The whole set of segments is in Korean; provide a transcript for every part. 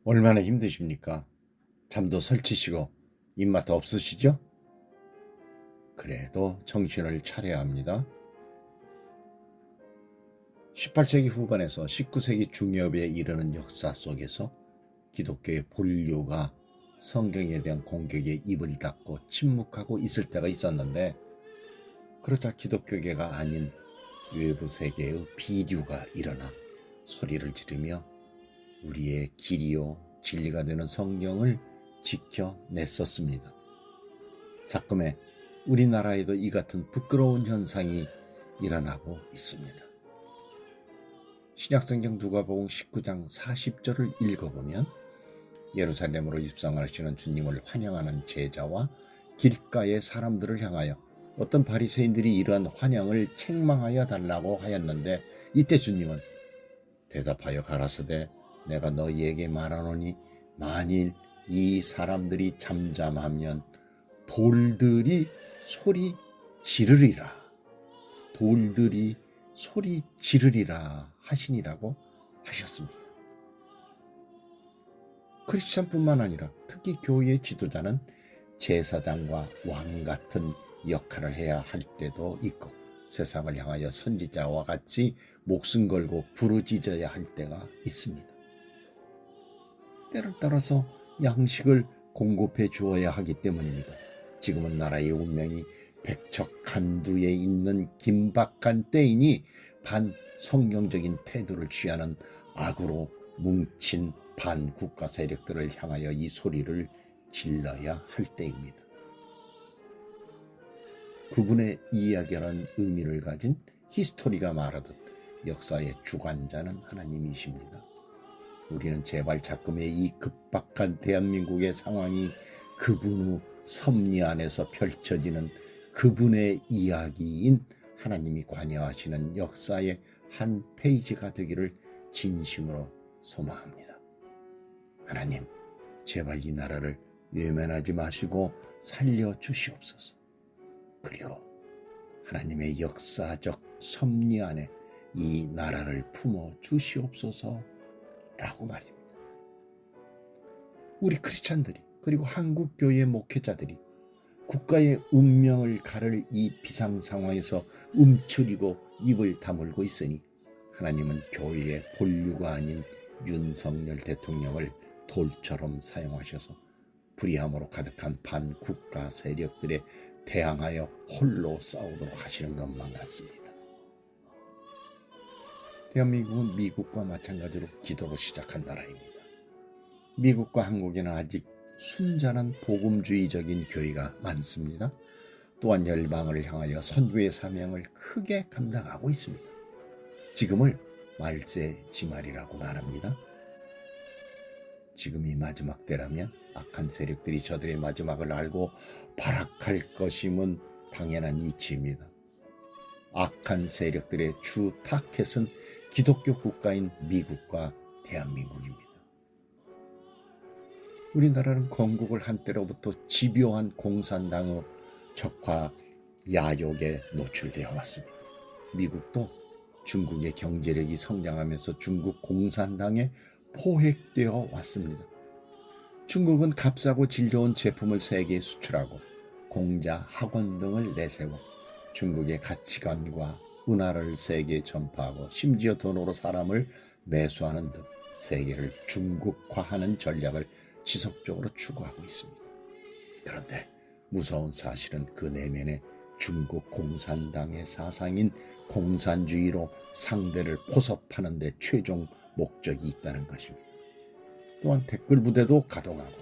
얼마나 힘드십니까? 잠도 설치시고 입맛 없으시죠? 그래도 정신을 차려야 합니다. 18세기 후반에서 19세기 중엽에 이르는 역사 속에서 기독교의 본류가 성경에 대한 공격에 입을 닫고 침묵하고 있을 때가 있었는데, 그러자 기독교계가 아닌 외부 세계의 비류가 일어나 소리를 지르며 우리의 길이요 진리가 되는 성경을 지켜냈었습니다. 자금에 우리나라에도 이 같은 부끄러운 현상이 일어나고 있습니다. 신약성경 누가복음 19장 40절을 읽어보면 예루살렘으로 입성하시는 주님을 환영하는 제자와 길가의 사람들을 향하여 어떤 바리새인들이 이러한 환영을 책망하여 달라고 하였는데, 이때 주님은 대답하여 가라사대 내가 너희에게 말하노니 만일 이 사람들이 잠잠하면 돌들이 소리 지르리라. 돌들이 소리 지르리라 하시니라고 하셨습니다. 크리스찬뿐만 아니라 특히 교회의 지도자는 제사장과 왕 같은 역할을 해야 할 때도 있고, 세상을 향하여 선지자와 같이 목숨 걸고 부르짖어야 할 때가 있습니다. 때를 따라서 양식을 공급해 주어야 하기 때문입니다. 지금은 나라의 운명이 백척간두에 있는 긴박한 때이니 반성경적인 태도를 취하는 악으로 뭉친 반국가 세력들을 향하여 이 소리를 질러야 할 때입니다. 그분의 이야기라는 의미를 가진 히스토리가 말하듯 역사의 주관자는 하나님이십니다. 우리는 제발 자금의 이 급박한 대한민국의 상황이 그분의 섭리 안에서 펼쳐지는 그분의 이야기인 하나님이 관여하시는 역사의 한 페이지가 되기를 진심으로 소망합니다. 하나님, 제발 이 나라를 외면하지 마시고 살려주시옵소서. 그리고 하나님의 역사적 섭리 안에 이 나라를 품어 주시옵소서 라고 말입니다. 우리 크리스찬들이, 그리고 한국교회 목회자들이 국가의 운명을 가를 이 비상 상황에서 움츠리고 입을 다물고 있으니 하나님은 교회의 본류가 아닌 윤석열 대통령을 돌처럼 사용하셔서 불의함으로 가득한 반국가 세력들에 대항하여 홀로 싸우도록 하시는 것만 같습니다. 대한민국은 미국과 마찬가지로 기도로 시작한 나라입니다. 미국과 한국에는 아직 순전한 복음주의적인 교회가 많습니다. 또한 열방을 향하여 선교의 사명을 크게 감당하고 있습니다. 지금을 말세지말이라고 말합니다. 지금이 마지막 때라면 악한 세력들이 저들의 마지막을 알고 발악할 것임은 당연한 이치입니다. 악한 세력들의 주 타켓은 기독교 국가인 미국과 대한민국입니다. 우리나라는 건국을 한때로부터 집요한 공산당의 적화 야욕에 노출되어 왔습니다. 미국도 중국의 경제력이 성장하면서 중국 공산당에 포획되어 왔습니다. 중국은 값싸고 질 좋은 제품을 세계에 수출하고 공자, 학원 등을 내세워 중국의 가치관과 문화를 세계에 전파하고 심지어 돈으로 사람을 매수하는 등 세계를 중국화하는 전략을 지속적으로 추구하고 있습니다. 그런데 무서운 사실은 그 내면에 중국 공산당의 사상인 공산주의로 상대를 포섭하는 데 최종 목적이 있다는 것입니다. 또한 댓글 부대도 가동하고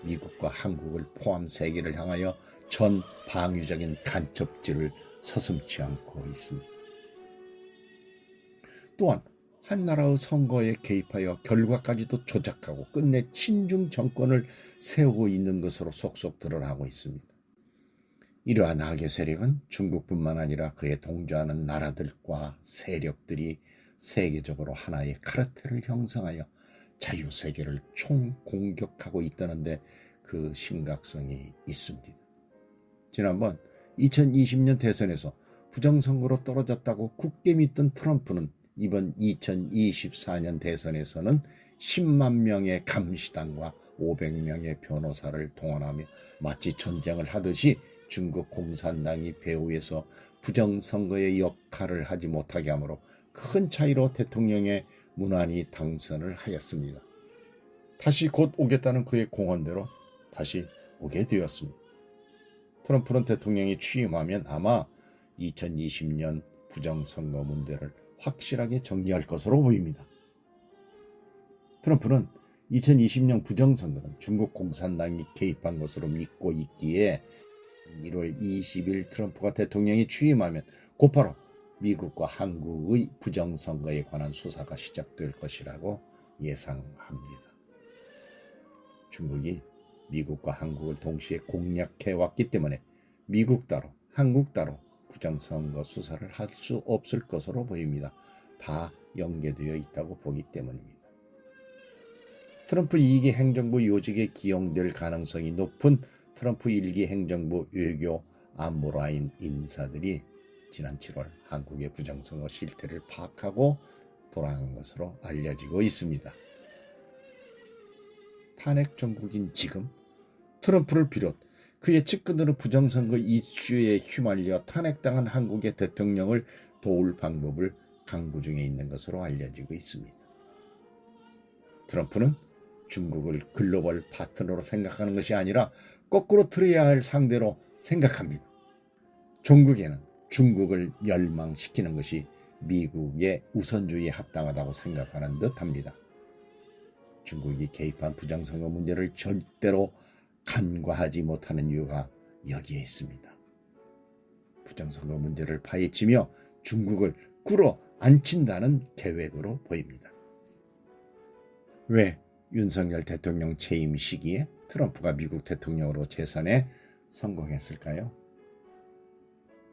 미국과 한국을 포함 세계를 향하여 전 방위적인 간첩질을 서슴지 않고 있습니다. 또한 한 나라의 선거에 개입하여 결과까지도 조작하고 끝내 친중 정권을 세우고 있는 것으로 속속 드러나고 있습니다. 이러한 악의 세력은 중국뿐만 아니라 그에 동조하는 나라들과 세력들이 세계적으로 하나의 카르텔을 형성하여 자유세계를 총공격하고 있다는데 그 심각성이 있습니다. 지난번 2020년 대선에서 부정선거로 떨어졌다고 굳게 믿던 트럼프는 이번 2024년 대선에서는 10만 명의 감시단과 500명의 변호사를 동원하며 마치 전쟁을 하듯이 중국 공산당이 배후에서 부정선거의 역할을 하지 못하게 하므로 큰 차이로 대통령의 무난히 당선을 하였습니다. 다시 곧 오겠다는 그의 공언대로 다시 오게 되었습니다. 트럼프는 대통령이 취임하면 아마 2020년 부정선거 문제를 확실하게 정리할 것으로 보입니다. 트럼프는 2020년 부정선거는 중국 공산당이 개입한 것으로 믿고 있기에 1월 20일 트럼프가 대통령이 취임하면 곧바로 미국과 한국의 부정선거에 관한 수사가 시작될 것이라고 예상합니다. 중국이 미국과 한국을 동시에 공략해왔기 때문에 미국 따로 한국 따로 부정선거 수사를 할 수 없을 것으로 보입니다. 다 연계되어 있다고 보기 때문입니다. 트럼프 2기 행정부 요직에 기용될 가능성이 높은 트럼프 1기 행정부 외교 안보라인 인사들이 지난 7월 한국의 부정선거 실태를 파악하고 돌아간 것으로 알려지고 있습니다. 탄핵 정국인 지금 트럼프를 비롯 그의 측근들은 부정선거 이슈에 휘말려 탄핵당한 한국의 대통령을 도울 방법을 강구 중에 있는 것으로 알려지고 있습니다. 트럼프는 중국을 글로벌 파트너로 생각하는 것이 아니라 거꾸로 들어야 할 상대로 생각합니다. 종국에는 중국을 멸망시키는 것이 미국의 우선주의에 합당하다고 생각하는 듯합니다. 중국이 개입한 부정선거 문제를 절대로 간과하지 못하는 이유가 여기에 있습니다. 부정선거 문제를 파헤치며 중국을 끌어안친다는 계획으로 보입니다. 왜 윤석열 대통령 재임 시기에 트럼프가 미국 대통령으로 재선에 성공했을까요?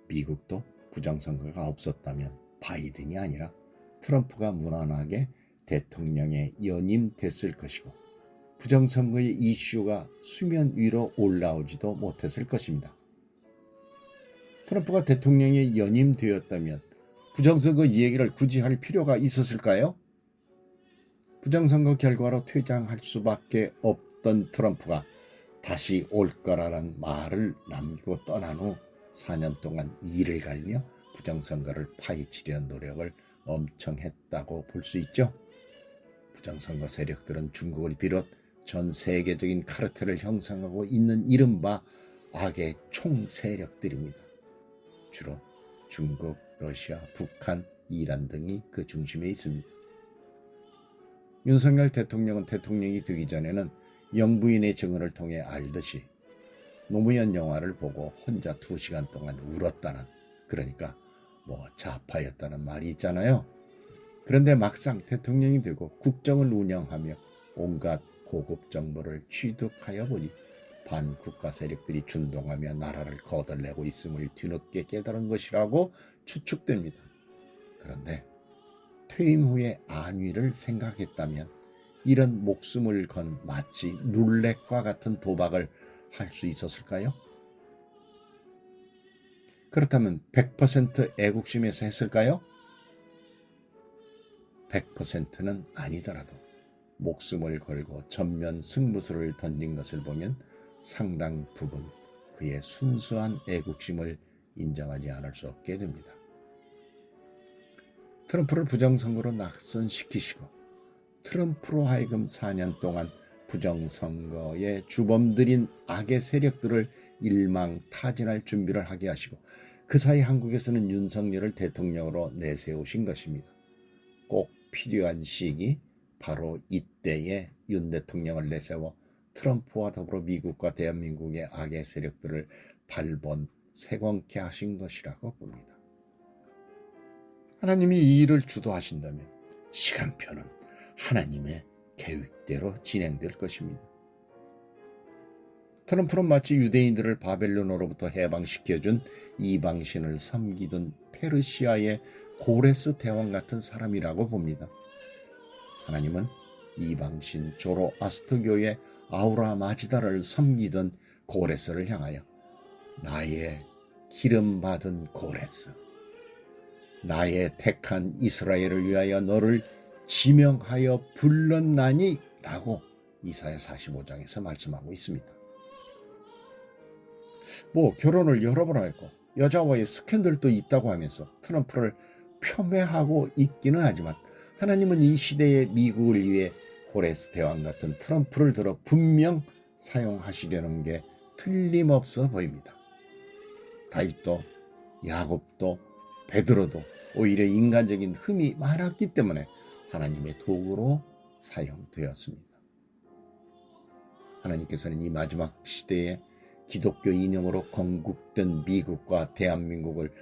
미국도 부정선거가 없었다면 바이든이 아니라 트럼프가 무난하게 대통령에 연임됐을 것이고 부정선거의 이슈가 수면 위로 올라오지도 못했을 것입니다. 트럼프가 대통령에 연임되었다면 부정선거 이야기를 굳이 할 필요가 있었을까요? 부정선거 결과로 퇴장할 수밖에 없던 트럼프가 다시 올 거라는 말을 남기고 떠난 후 4년 동안 이를 갈며 부정선거를 파헤치려는 노력을 엄청 했다고 볼 수 있죠. 부정선거 세력들은 중국을 비롯 전 세계적인 카르텔을 형성하고 있는 이른바 악의 총세력들입니다. 주로 중국, 러시아, 북한, 이란 등이 그 중심에 있습니다. 윤석열 대통령은 대통령이 되기 전에는 영부인의 증언을 통해 알듯이 노무현 영화를 보고 혼자 2시간 동안 울었다는, 그러니까 좌파였다는 말이 있잖아요. 그런데 막상 대통령이 되고 국정을 운영하며 온갖 고급 정보를 취득하여 보니 반국가 세력들이 준동하며 나라를 거덜내고 있음을 뒤늦게 깨달은 것이라고 추측됩니다. 그런데 퇴임 후에 안위를 생각했다면 이런 목숨을 건 마치 룰렛과 같은 도박을 할 수 있었을까요? 그렇다면 100% 애국심에서 했을까요? 100%는 아니더라도 목숨을 걸고 전면 승부수를 던진 것을 보면 상당 부분 그의 순수한 애국심을 인정하지 않을 수 없게 됩니다. 트럼프를 부정선거로 낙선시키시고 트럼프로 하여금 4년 동안 부정선거의 주범들인 악의 세력들을 일망타진할 준비를 하게 하시고 그 사이 한국에서는 윤석열을 대통령으로 내세우신 것입니다. 꼭 필요한 시기 바로 이때에 윤 대통령을 내세워 트럼프와 더불어 미국과 대한민국의 악의 세력들을 발본 세권케 하신 것이라고 봅니다. 하나님이 이 일을 주도하신다면 시간표는 하나님의 계획대로 진행될 것입니다. 트럼프는 마치 유대인들을 바벨론으로부터 해방시켜준 이방신을 섬기던 페르시아의 고레스 대왕 같은 사람이라고 봅니다. 하나님은 이방신 조로아스터교의 아우라 마지다를 섬기던 고레스를 향하여 나의 기름받은 고레스, 나의 택한 이스라엘을 위하여 너를 지명하여 불렀나니 라고 이사야 45장에서 말씀하고 있습니다. 결혼을 여러 번 했고 여자와의 스캔들도 있다고 하면서 트럼프를 폄훼하고 있기는 하지만 하나님은 이 시대의 미국을 위해 고레스 대왕 같은 트럼프를 들어 분명 사용하시려는 게 틀림없어 보입니다. 다윗도 야곱도 베드로도 오히려 인간적인 흠이 많았기 때문에 하나님의 도구로 사용되었습니다. 하나님께서는 이 마지막 시대에 기독교 이념으로 건국된 미국과 대한민국을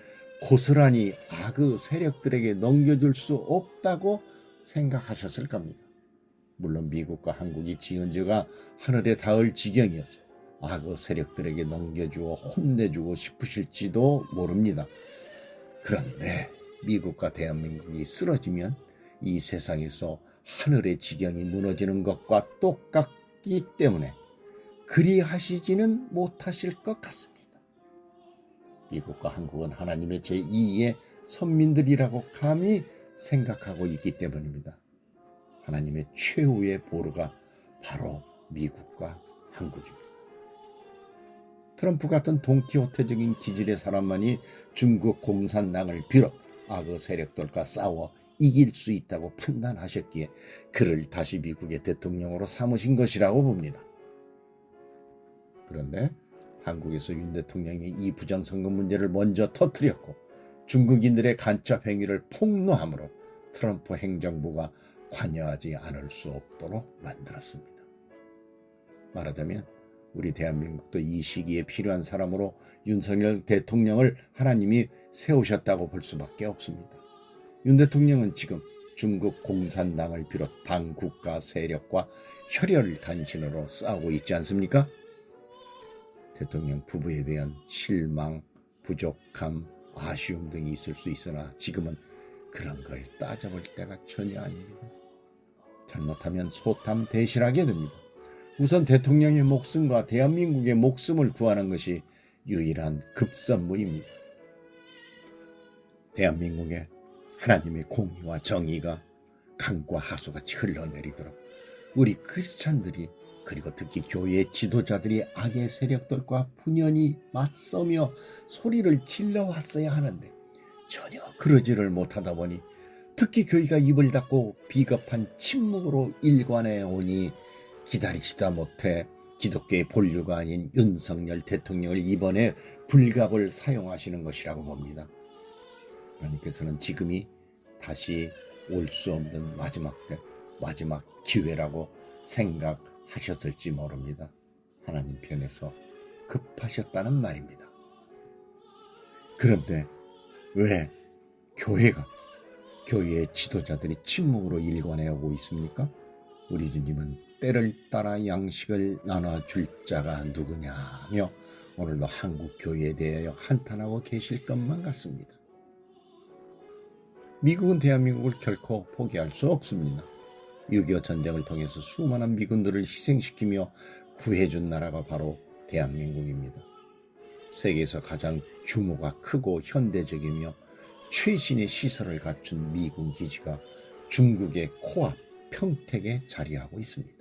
고스란히 악의 세력들에게 넘겨줄 수 없다고 생각하셨을 겁니다. 물론 미국과 한국이 지은 죄가 하늘에 닿을 지경이었어요. 악의 세력들에게 넘겨주어 혼내주고 싶으실지도 모릅니다. 그런데 미국과 대한민국이 쓰러지면 이 세상에서 하늘의 지경이 무너지는 것과 똑같기 때문에 그리 하시지는 못하실 것 같습니다. 미국과 한국은 하나님의 제2의 선민들이라고 감히 생각하고 있기 때문입니다. 하나님의 최후의 보루가 바로 미국과 한국입니다. 트럼프 같은 돈키호테적인 기질의 사람만이 중국 공산당을 비롯 악의 세력들과 싸워 이길 수 있다고 판단하셨기에 그를 다시 미국의 대통령으로 삼으신 것이라고 봅니다. 그런데 한국에서 윤 대통령이 이 부정선거 문제를 먼저 터뜨렸고 중국인들의 간첩 행위를 폭로함으로 트럼프 행정부가 관여하지 않을 수 없도록 만들었습니다. 말하자면 우리 대한민국도 이 시기에 필요한 사람으로 윤석열 대통령을 하나님이 세우셨다고 볼 수밖에 없습니다. 윤 대통령은 지금 중국 공산당을 비롯 반국가 세력과 혈혈단신으로 싸우고 있지 않습니까? 대통령 부부에 대한 실망, 부족함, 아쉬움 등이 있을 수 있으나 지금은 그런 걸 따져볼 때가 전혀 아닙니다. 잘못하면 소탐 대실하게 됩니다. 우선 대통령의 목숨과 대한민국의 목숨을 구하는 것이 유일한 급선무입니다. 대한민국에 하나님의 공의와 정의가 강과 하수같이 흘러내리도록 우리 크리스찬들이 그리고 특히 교회의 지도자들이 악의 세력들과 분연히 맞서며 소리를 질러왔어야 하는데 전혀 그러지를 못하다 보니 특히 교회가 입을 닫고 비겁한 침묵으로 일관해 오니 기다리시다 못해 기독교의 본류가 아닌 윤석열 대통령을 이번에 불갑을 사용하시는 것이라고 봅니다. 하나님께서는 지금이 다시 올 수 없는 마지막 기회라고 생각하셨을지 모릅니다. 하나님 편에서 급하셨다는 말입니다. 그런데 왜 교회의 지도자들이 침묵으로 일관해 오고 있습니까? 우리 주님은 때를 따라 양식을 나눠줄 자가 누구냐며 오늘도 한국 교회에 대하여 한탄하고 계실 것만 같습니다. 미국은 대한민국을 결코 포기할 수 없습니다. 6.25 전쟁을 통해서 수많은 미군들을 희생시키며 구해준 나라가 바로 대한민국입니다. 세계에서 가장 규모가 크고 현대적이며 최신의 시설을 갖춘 미군 기지가 중국의 코앞 평택에 자리하고 있습니다.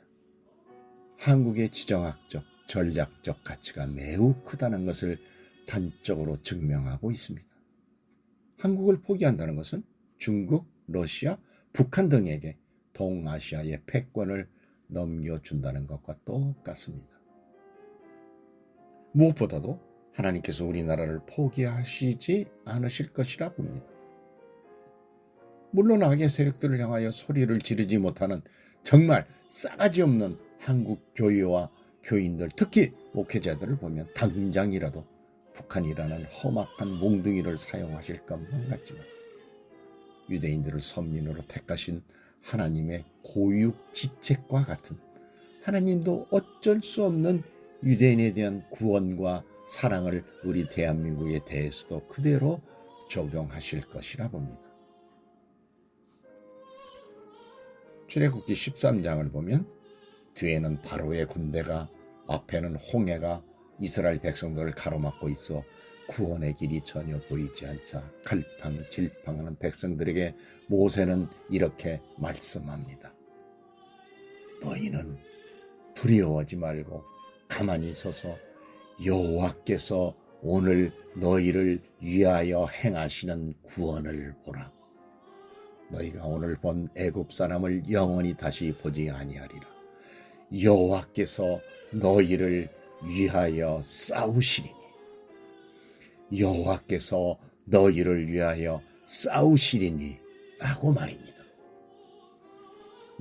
한국의 지정학적, 전략적 가치가 매우 크다는 것을 단적으로 증명하고 있습니다. 한국을 포기한다는 것은 중국, 러시아, 북한 등에게 동아시아의 패권을 넘겨준다는 것과 똑같습니다. 무엇보다도 하나님께서 우리나라를 포기하시지 않으실 것이라 봅니다. 물론 악의 세력들을 향하여 소리를 지르지 못하는 정말 싸가지 없는 한국 교회와 교인들, 특히 목회자들을 보면 당장이라도 북한이라는 험악한 몽둥이를 사용하실 것만 같지만 유대인들을 선민으로 택하신 하나님의 고육지책과 같은 하나님도 어쩔 수 없는 유대인에 대한 구원과 사랑을 우리 대한민국에 대해서도 그대로 적용하실 것이라 봅니다. 출애굽기 13장을 보면 뒤에는 바로의 군대가 앞에는 홍해가 이스라엘 백성들을 가로막고 있어 구원의 길이 전혀 보이지 않자 갈팡질팡하는 백성들에게 모세는 이렇게 말씀합니다. 너희는 두려워하지 말고 가만히 서서 여호와께서 오늘 너희를 위하여 행하시는 구원을 보라. 너희가 오늘 본 애굽 사람을 영원히 다시 보지 아니하리라. 여호와께서 너희를 위하여 싸우시리니 여호와께서 너희를 위하여 싸우시리니 라고 말입니다.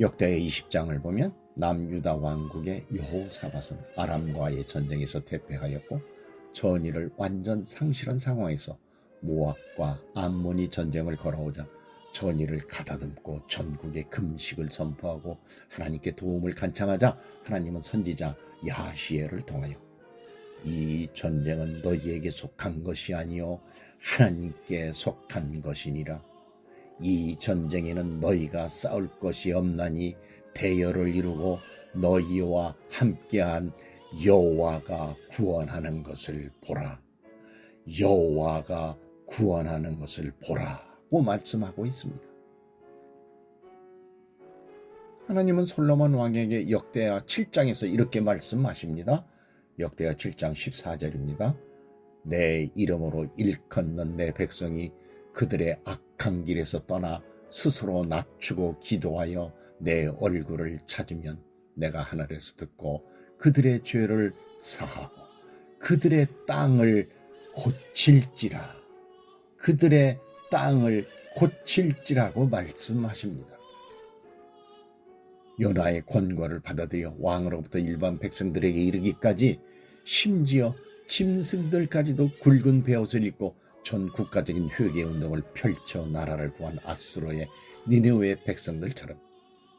역대 20장을 보면 남유다 왕국의 여호사밧은 아람과의 전쟁에서 대패하였고 전의를 완전 상실한 상황에서 모압과 암몬이 전쟁을 걸어오자 전의를 가다듬고 전국에 금식을 선포하고 하나님께 도움을 간청하자 하나님은 선지자 야시엘을 통하여 이 전쟁은 너희에게 속한 것이 아니요 하나님께 속한 것이니라. 이 전쟁에는 너희가 싸울 것이 없나니 대열을 이루고 너희와 함께한 여호와가 구원하는 것을 보라. 여호와가 구원하는 것을 보라고 말씀하고 있습니다. 하나님은 솔로몬 왕에게 역대하 7장에서 이렇게 말씀하십니다. 역대하 7장 14절입니다. 내 이름으로 일컫는 내 백성이 그들의 악한 길에서 떠나 스스로 낮추고 기도하여 내 얼굴을 찾으면 내가 하늘에서 듣고 그들의 죄를 사하고 그들의 땅을 고칠지라. 그들의 땅을 고칠지라고 말씀하십니다. 요나의 권고를 받아들여 왕으로부터 일반 백성들에게 이르기까지 심지어 짐승들까지도 굵은 베옷을 입고 전 국가적인 회개운동을 펼쳐 나라를 구한 아수르의 니느웨 백성들처럼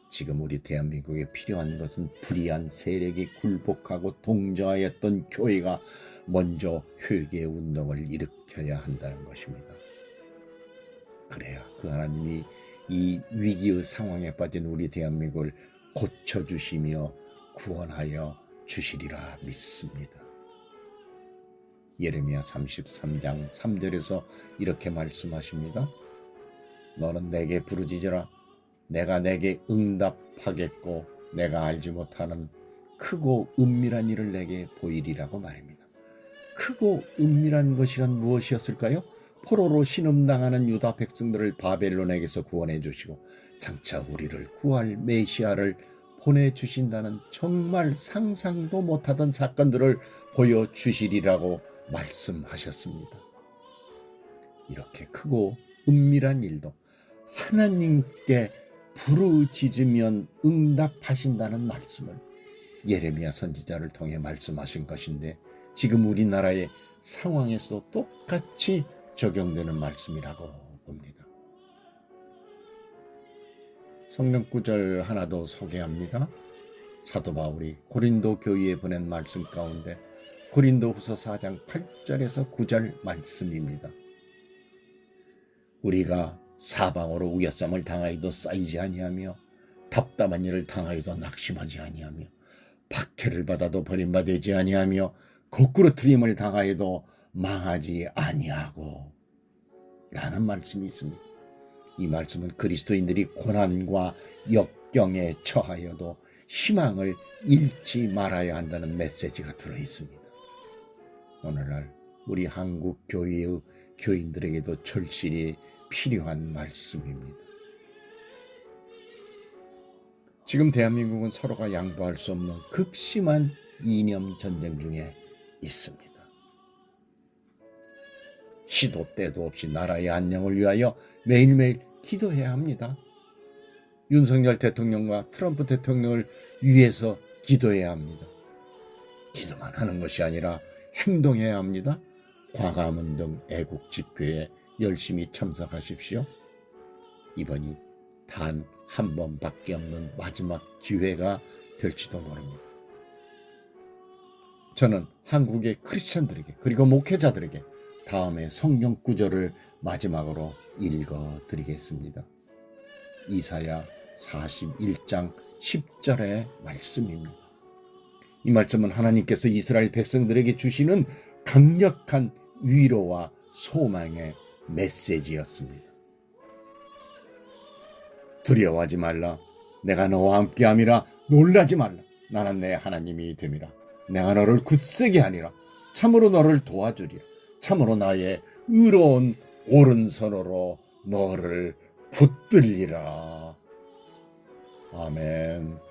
지금 우리 대한민국에 필요한 것은 불의한 세력이 굴복하고 동조하였던 교회가 먼저 회개운동을 일으켜야 한다는 것입니다. 그래야 그 하나님이 이 위기의 상황에 빠진 우리 대한민국을 고쳐주시며 구원하여 주시리라 믿습니다. 예레미야 33장 3절에서 이렇게 말씀하십니다. 너는 내게 부르짖으라. 내가 내게 응답하겠고 내가 알지 못하는 크고 은밀한 일을 내게 보이리라고 말입니다. 크고 은밀한 것이란 무엇이었을까요? 포로로 신음당하는 유다 백성들을 바벨론에게서 구원해 주시고 장차 우리를 구할 메시아를 보내주신다는 정말 상상도 못하던 사건들을 보여주시리라고 말씀하셨습니다. 이렇게 크고 은밀한 일도 하나님께 부르짖으면 응답하신다는 말씀을 예레미야 선지자를 통해 말씀하신 것인데 지금 우리나라의 상황에서 똑같이 적용되는 말씀이라고 봅니다. 성경 구절 하나 더 소개합니다. 사도 바울이 고린도 교회에 보낸 말씀 가운데 고린도후서 4장 8절에서 9절 말씀입니다. 우리가 사방으로 우겨쌈을 당하여도 쌓이지 아니하며 답답한 일을 당하여도 낙심하지 아니하며 박해를 받아도 버림받지 아니하며 거꾸로 트림을 당하여도 망하지 아니하고 라는 말씀이 있습니다. 이 말씀은 그리스도인들이 고난과 역경에 처하여도 희망을 잃지 말아야 한다는 메시지가 들어있습니다. 오늘날 우리 한국 교회의 교인들에게도 절실히 필요한 말씀입니다. 지금 대한민국은 서로가 양보할 수 없는 극심한 이념 전쟁 중에 있습니다. 시도 때도 없이 나라의 안녕을 위하여 매일매일 기도해야 합니다. 윤석열 대통령과 트럼프 대통령을 위해서 기도해야 합니다. 기도만 하는 것이 아니라 행동해야 합니다. 광화문 등 애국 집회에 열심히 참석하십시오. 이번이 단 한 번밖에 없는 마지막 기회가 될지도 모릅니다. 저는 한국의 크리스천들에게 그리고 목회자들에게 다음에 성경 구절을 마지막으로 읽어드리겠습니다. 이사야 41장 10절의 말씀입니다. 이 말씀은 하나님께서 이스라엘 백성들에게 주시는 강력한 위로와 소망의 메시지였습니다. 두려워하지 말라. 내가 너와 함께함이라. 놀라지 말라. 나는 내 하나님이 됨이라. 내가 너를 굳세게 하니라. 참으로 너를 도와주리라. 참으로 나의 의로운 오른손으로 너를 붙들리라. 아멘.